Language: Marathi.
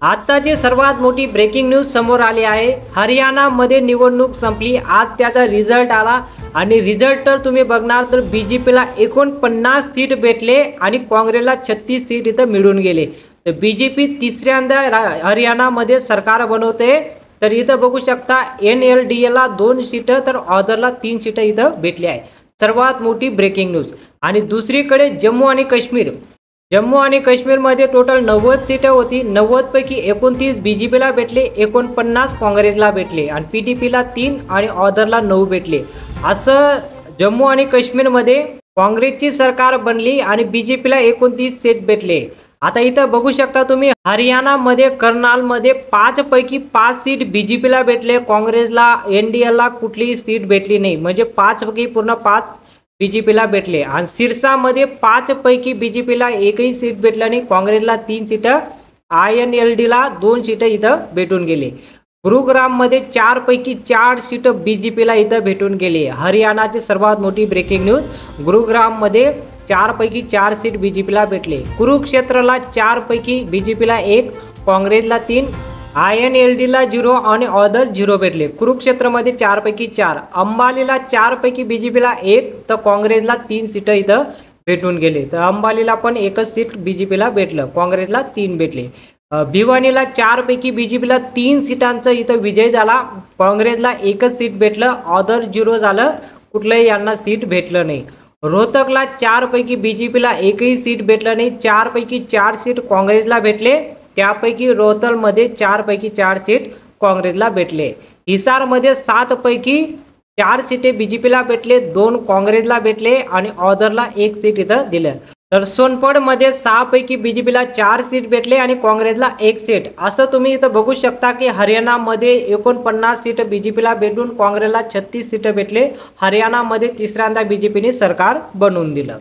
आताची सर्वात मोठी ब्रेकिंग न्यूज समोर आली आहे। हरियाणामध्ये निवडणूक संपली, आज त्याचा रिझल्ट आला आणि रिझल्ट तर तुम्ही बघणार तर बीजेपीला 49 सीट भेटले आणि काँग्रेसला 36 सीट इथं मिळून गेले। तर बीजेपी तिसऱ्यांदा हरियाणामध्ये सरकार बनवते। तर इथं बघू शकता NLDला 2 सीट तर ऑदरला 3 सीट इथं भेटली आहे। सर्वात मोठी ब्रेकिंग न्यूज। आणि दुसरीकडे जम्मू आणि काश्मीरमध्ये टोटल 90 सीट होती। 90 पैकी 29 बीजेपीला भेटले, 49 काँग्रेसला भेटले आणि PDPला 3 आणि ऑदरला 9 भेटले। असं जम्मू आणि काश्मीरमध्ये काँग्रेसची सरकार बनली आणि बीजेपीला 29 सीट भेटले। आता इथं बघू शकता तुम्ही हरियाणामध्ये कर्नालमध्ये 5 पैकी 5 सीट बीजेपीला भेटले, काँग्रेसला NDAला कुठलीही सीट भेटली नाही, म्हणजे 5 पैकी पूर्ण 5 बीजेपीला भेटले। आणि सिरसामध्ये 5 पैकी बीजेपीला एकही सीट भेटला नाही, काँग्रेसला 3 सीट, INLDला 2 सीट इथं भेटून गेले। गुरुग्राममध्ये 4 पैकी 4 सीट बीजेपीला इथं भेटून गेले। हरियाणाची सर्वात मोठी ब्रेकिंग न्यूज, गुरुग्राममध्ये 4 पैकी 4 सीट बीजेपीला भेटले। कुरुक्षेत्रला 4 पैकी बीजेपीला 1, काँग्रेसला 3, INLDला 0 आणि ऑदर 0 भेटले। कुरुक्षेत्रमध्ये 4 पैकी 4, अंबालीला 4 पैकी बीजेपीला 1 तर काँग्रेसला 3 सीट इथं भेटून गेले। तर अंबालीला पण एकच सीट बीजेपीला भेटलं, काँग्रेसला 3 भेटले। भिवानीला 4 पैकी बीजेपीला 3 सीटांचा इथं विजय झाला, काँग्रेसला एकच सीट भेटलं, ऑदर 0 झालं, कुठलंही यांना सीट भेटलं नाही। रोहतकला 4 पैकी बीजेपीला एकही सीट भेटलं नाही, 4 पैकी 4 सीट काँग्रेसला भेटले, त्यापैकी रोहतलमध्ये 4 पैकी 4 सीट काँग्रेसला भेटले। हिसारमध्ये 7 पैकी 4 सीटे बीजेपीला भेटले, 2 काँग्रेसला भेटले आणि ऑदरला 1 सीट इथं दिलं। तर सोनपडमध्ये 6 पैकी बीजेपीला 4 सीट भेटले आणि काँग्रेसला 1 सीट। असं तुम्ही इथं बघू शकता की हरियाणामध्ये 49 सीट बीजेपीला भेटून काँग्रेसला 36 सीट भेटले। हरियाणामध्ये तिसऱ्यांदा बीजेपीने सरकार बनवून दिलं।